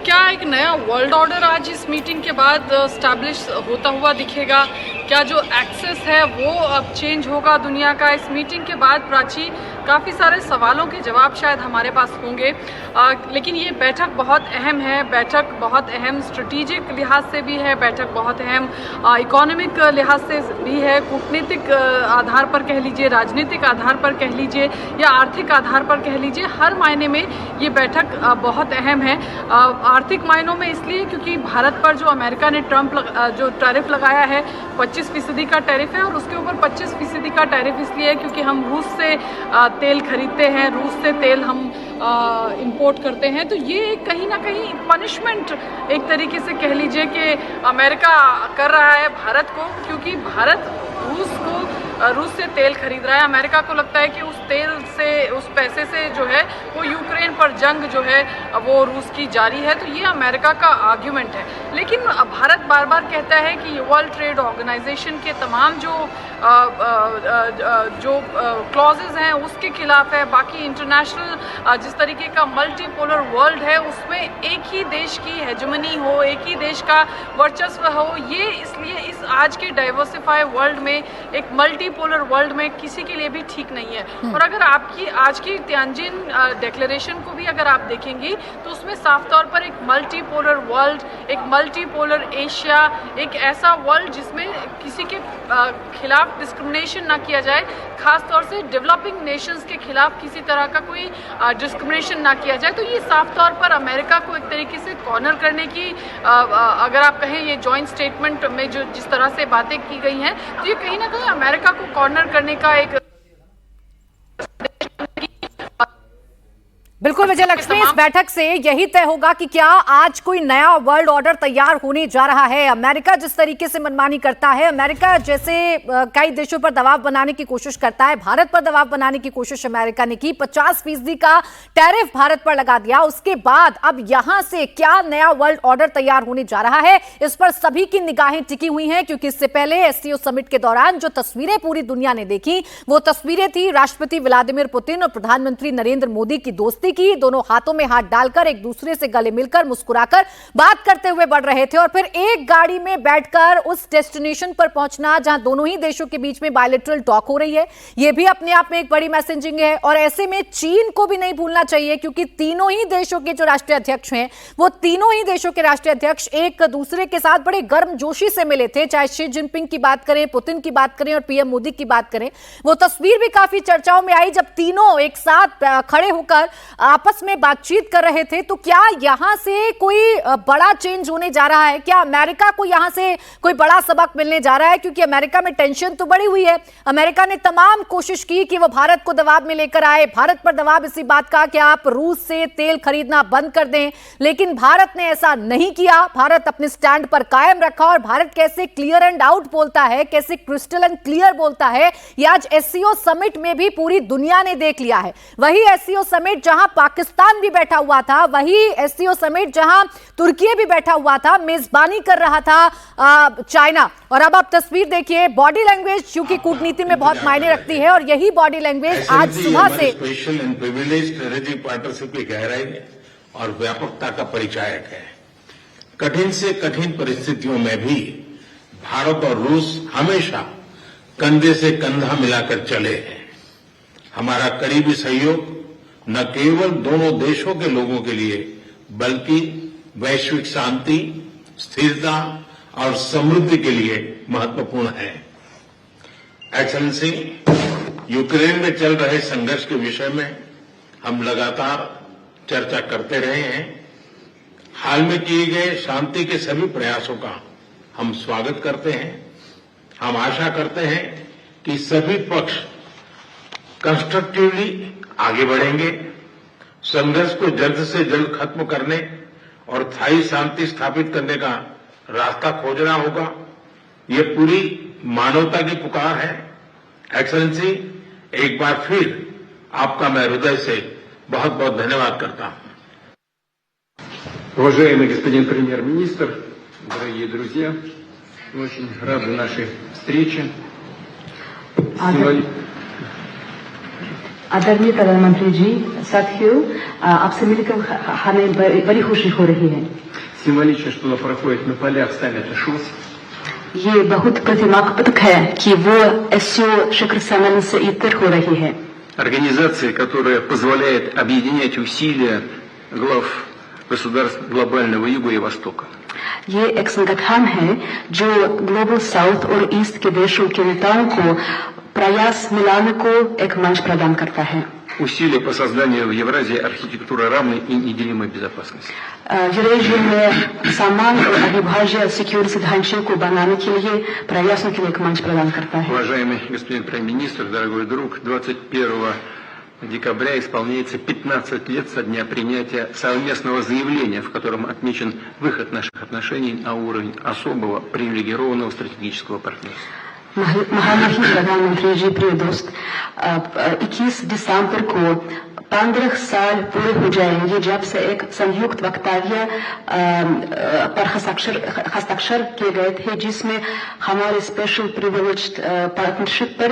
क्या एक नया वर्ल्ड ऑर्डर आज इस मीटिंग के बाद स्टैब्लिश होता हुआ दिखेगा? क्या जो एक्सेस है वो अब चेंज होगा दुनिया का? इस मीटिंग के बाद प्राची काफ़ी सारे सवालों के जवाब शायद हमारे पास होंगे, लेकिन ये बैठक बहुत अहम है। बैठक बहुत अहम स्ट्रेटेजिक लिहाज से भी है, बैठक बहुत अहम इकोनॉमिक लिहाज से भी है, कूटनीतिक आधार पर कह लीजिए, राजनीतिक आधार पर कह लीजिए या आर्थिक आधार पर कह लीजिए, हर मायने में ये बैठक बहुत अहम है। आर्थिक मायनों में इसलिए क्योंकि भारत पर जो अमेरिका ने जो टैरिफ लगाया है 25% का टैरिफ है, और उसके ऊपर 25% का टैरिफ इसलिए है क्योंकि हम रूस से तेल खरीदते हैं, रूस से तेल हम इंपोर्ट करते हैं। तो ये कहीं ना कहीं पनिशमेंट एक तरीके से कह लीजिए कि अमेरिका कर रहा है भारत को, क्योंकि भारत रूस से तेल खरीद रहा है। अमेरिका को लगता है कि उस तेल से, उस पैसे से जो है वो यूक्रेन पर जंग जो है वो रूस की जारी है। तो ये अमेरिका का आर्ग्यूमेंट है। लेकिन भारत बार बार कहता है कि वर्ल्ड ट्रेड ऑर्गेनाइजेशन के तमाम जो क्लॉजेज हैं उसके खिलाफ है। बाकी इंटरनेशनल जिस तरीके का मल्टीपोलर वर्ल्ड है उसमें एक ही देश की हेजेमनी हो, एक ही देश का वर्चस्व हो, ये इसलिए इस आज के डाइवर्सिफाई वर्ल्ड में, एक मल्टीपोलर वर्ल्ड में किसी के लिए भी ठीक नहीं है। और अगर आपकी आज की तियानजिन डिक्लेरेशन को भी अगर आप देखेंगी तो उसमें साफ तौर पर एक मल्टीपोलर वर्ल्ड, एक मल्टीपोलर एशिया, एक ऐसा वर्ल्ड जिसमें किसी के खिलाफ डिस्क्रिमिनेशन ना किया जाए, खास तौर से डेवलपिंग नेशंस के खिलाफ किसी तरह का कोई डिस्क्रिमिनेशन ना किया जाए। तो ये साफ तौर पर अमेरिका को एक तरीके से कॉर्नर करने की, अगर आप कहें ये जॉइंट स्टेटमेंट में जो जिस तरह से बातें की गई हैं, तो ये कहीं ना कहीं अमेरिका को कॉर्नर करने का एक बिल्कुल विजय लक्ष्मी, इस बैठक से यही तय होगा कि क्या आज कोई नया वर्ल्ड ऑर्डर तैयार होने जा रहा है। अमेरिका जिस तरीके से मनमानी करता है, अमेरिका जैसे कई देशों पर दबाव बनाने की कोशिश करता है, भारत पर दबाव बनाने की कोशिश अमेरिका ने की, 50% का टैरिफ भारत पर लगा दिया। उसके बाद अब यहां से क्या नया वर्ल्ड ऑर्डर तैयार होने जा रहा है, इस पर सभी की निगाहें टिकी हुई हैं, क्योंकि इससे पहले एससीओ समिट के दौरान जो तस्वीरें पूरी दुनिया ने देखी वो तस्वीरें थी राष्ट्रपति व्लादिमीर पुतिन और प्रधानमंत्री नरेंद्र मोदी की दोस्ती की। दोनों हाथों में हाथ डालकर एक दूसरे से गले मिलकर मुस्कुराकर बात करते हुए बढ़ रहे थे, और फिर एक गाड़ी में बैठकर उस डेस्टिनेशन पर पहुंचना जहां दोनों ही देशों के बीच में बायलैटरल टॉक हो रही है। यह भी अपने आप में एक बड़ी मैसेजिंग है। और ऐसे में चीन को भी नहीं भूलना चाहिए, क्योंकि तीनों ही देशों के जो राष्ट्रीय अध्यक्ष हैं, वो तीनों ही देशों के राष्ट्रीय अध्यक्ष एक दूसरे के साथ बड़े गर्मजोशी से मिले थे। चाहे शी जिनपिंग की बात करें, पुतिन की बात करें और पीएम मोदी की बात करें, वो तस्वीर भी काफी चर्चाओं में आई जब तीनों एक साथ खड़े होकर आपस में बातचीत कर रहे थे। तो क्या यहां से कोई बड़ा चेंज होने जा रहा है? क्या अमेरिका को यहां से कोई बड़ा सबक मिलने जा रहा है? क्योंकि अमेरिका में टेंशन तो बढ़ी हुई है। अमेरिका ने तमाम कोशिश की कि वो भारत को दबाव में लेकर आए, भारत पर दबाव इसी बात का कि आप रूस से तेल खरीदना बंद कर दें, लेकिन भारत ने ऐसा नहीं किया। भारत अपने स्टैंड पर कायम रखा, और भारत कैसे क्लियर एंड आउट बोलता है, कैसे क्रिस्टल एंड क्लियर बोलता है, ये आज एससीओ समिट में भी पूरी दुनिया ने देख लिया है। वही एससीओ समिट जहां पाकिस्तान भी बैठा हुआ था, वही एससीओ समिट जहां तुर्की भी बैठा हुआ था, मेजबानी कर रहा था चाइना। और अब आप तस्वीर देखिए, बॉडी लैंग्वेज क्योंकि कूटनीति में बहुत मायने रखती है, और यही बॉडी लैंग्वेज आज सुबह से special and privileged strategic partnership की गहराई और व्यापकता का परिचायक है। कठिन से कठिन परिस्थितियों में भी भारत और रूस हमेशा कंधे से कंधा मिलाकर चले हैं। हमारा करीबी सहयोग न केवल दोनों देशों के लोगों के लिए, बल्कि वैश्विक शांति, स्थिरता और समृद्धि के लिए महत्वपूर्ण है। एक्सेलेंसी, यूक्रेन में चल रहे संघर्ष के विषय में हम लगातार चर्चा करते रहे हैं। हाल में किए गए शांति के सभी प्रयासों का हम स्वागत करते हैं। हम आशा करते हैं कि सभी पक्ष कंस्ट्रक्टिवली आगे बढ़ेंगे, संघर्ष को जल्द से जल्द खत्म करने और स्थायी शांति स्थापित करने का रास्ता खोजना होगा। ये पूरी मानवता की पुकार है। एक्सेलेंसी, एक बार फिर आपका मैं हृदय से बहुत बहुत धन्यवाद करता हूं। Уважаемый господин премьер-министр, дорогие друзья, мы очень рады нашей встрече. आदरणीय प्रधानमंत्री जी, साथियों, आपसे मिलकर हमें बड़ी खुशी हो रही है। Символично, что проходит на полях саммита ШОС. ये बहुत प्रतिमात्मक है कि वो एससीओ शिखर सम्मेलन से इतर हो रही है। Организация, которая позволяет объединять усилия глав государств глобального Юга и Востока. ये एक संगठन है जो ग्लोबल साउथ और ईस्ट के देशों के नेताओं को प्रयास मिलाने को एक मंच प्रदान करता है। Усилия по созданию в Евразии архитектуры равной и неделимой безопасности. यूरेशिया में समान और अविभाज्य सिक्योरिटी ढांचे को बनाने के लिए प्रयासों के लिए एक मंच प्रदान करता है। Уважаемый господин премьер-министр, дорогой друг, 21 декабря исполняется 15 лет со дня принятия совместного заявления, в котором отмечен выход наших отношений на уровень особого привилегированного стратегического партнерства. महामहिम प्रधानमंत्री जी, प्रिय दोस्त, 21 दिसंबर को 15 साल पूरे हो जाएंगे जब से एक संयुक्त वक्तव्य पर हस्ताक्षर किए गए थे, जिसमें हमारे स्पेशल प्रिविलेज्ड पार्टनरशिप पर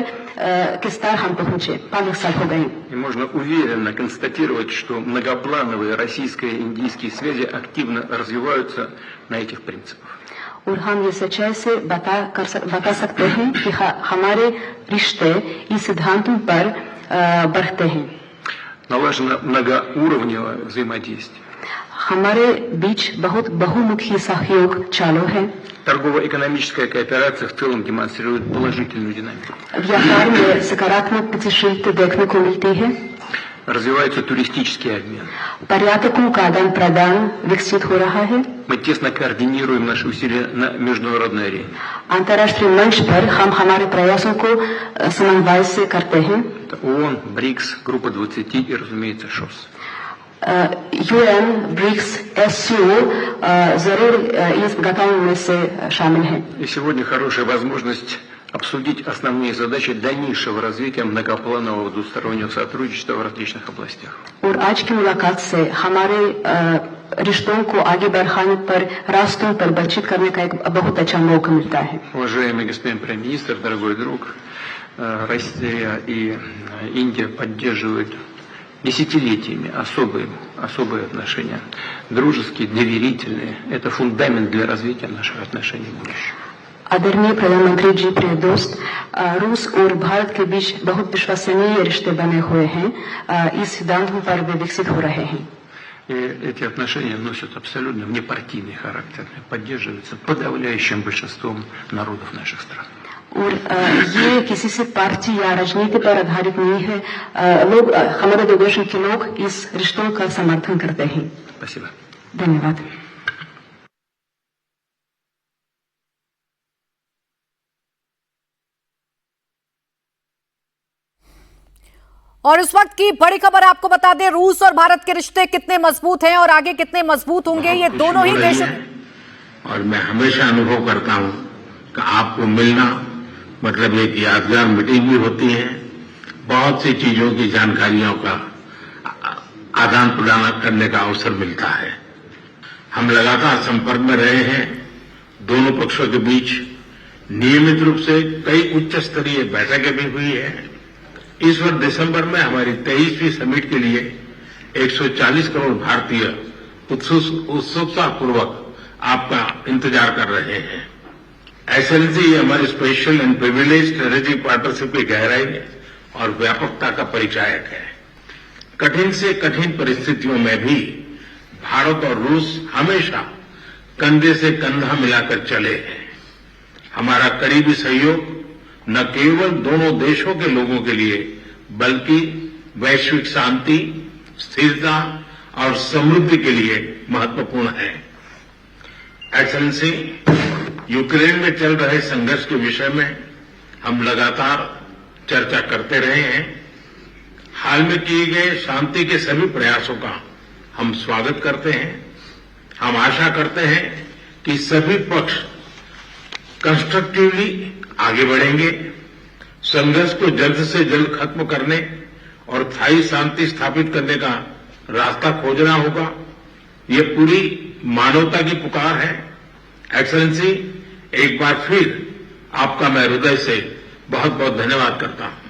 किस स्तर हम पहुंचे। 15 साल हो गए। И можно уверенно констатировать, что многоплановые российско-индийские связи активно развиваются на этих принципах. और हम ये सच्चाई से बता सकते हैं कि हमारे रिश्ते इस सिद्धांतों पर बढ़ते हैं। Налажено многоуровневое взаимодействие. हमारे बीच बहुत बहुमुखी सहयोग चालू है। Торгово-экономическая кооперация в целом демонстрирует положительную динамику. व्यापार में सकारात्मक गतिशीलता देखने को मिलती है। Развивается туристический обмен. पर्यटकों का आदान प्रदान विकसित हो रहा है। Мы тесно координируем наши усилия на международной арене. अंतर्राष्ट्रीय मंच पर हम हमारे प्रयासों को समन्वय से करते हैं। Это ООН, БРИКС, Группа 20 и, разумеется, ШОС. यूएन, ब्रिक्स, एससीओ जरूर इस गठन में से शामिल है। И сегодня хорошая возможность обсудить основные задачи дальнейшего развития многопланового двустороннего сотрудничества в различных областях. और आज की मुलाकात से हमारे रिश्तों को आगे बढ़ाने पर रास्तों पर बातचीत करने का एक बहुत अच्छा मौका मिलता है। Уважаемый господин премьер-министр, дорогой друг, Россия и Индия поддерживают десятилетиями особые отношения, дружеские, доверительные. Это фундамент для развития наших отношений в будущем. आदरणीय प्रधानमंत्री जी, प्रिय दोस्त, रूस और भारत के बीच बहुत विश्वसनीय रिश्ते बने हुए हैं। इस सिद्धांतों पर वे विकसित हो रहे हैं। И эти отношения носят абсолютно внепартийный характер, поддерживаются подавляющим большинством народов наших стран. और ये किसी से पार्टी या राजनीति पर आधारित नहीं है। लोग, हमारे दो देशों के लोग इस रिश्तों का समर्थन करते हैं। Спасибо. धन्यवाद। और इस वक्त की बड़ी खबर आपको बता दें, रूस और भारत के रिश्ते कितने मजबूत हैं और आगे कितने मजबूत होंगे, ये दोनों ही देशों। और मैं हमेशा अनुभव करता हूं कि आपको मिलना मतलब एक यादगार मीटिंग भी होती है, बहुत सी चीजों की जानकारियों का आदान प्रदान करने का अवसर मिलता है। हम लगातार संपर्क में रहे हैं। दोनों पक्षों के बीच नियमित रूप से कई उच्च स्तरीय बैठकें भी हुई है। इस वर्ष दिसंबर में हमारी 23वीं समिट के लिए 140 करोड़ भारतीय उत्सुकतापूर्वक आपका इंतजार कर रहे हैं। एक्सेलेंसी, ये हमारी special and privilege strategic partnership की गहराई और व्यापकता का परिचायक है। कठिन से कठिन परिस्थितियों में भी भारत और रूस हमेशा कंधे से कंधा मिलाकर चले हैं। हमारा करीबी सहयोग न केवल दोनों देशों के लोगों के लिए बल्कि वैश्विक शांति, स्थिरता और समृद्धि के लिए महत्वपूर्ण है। एक्सेलेंसी, यूक्रेन में चल रहे संघर्ष के विषय में हम लगातार चर्चा करते रहे हैं। हाल में किए गए शांति के सभी प्रयासों का हम स्वागत करते हैं। हम आशा करते हैं कि सभी पक्ष कंस्ट्रक्टिवली आगे बढ़ेंगे। संघर्ष को जल्द से जल्द खत्म करने और स्थायी शांति स्थापित करने का रास्ता खोजना होगा। ये पूरी मानवता की पुकार है। एक्सेलेंसी, एक बार फिर आपका मैं हृदय से बहुत बहुत धन्यवाद करता हूं।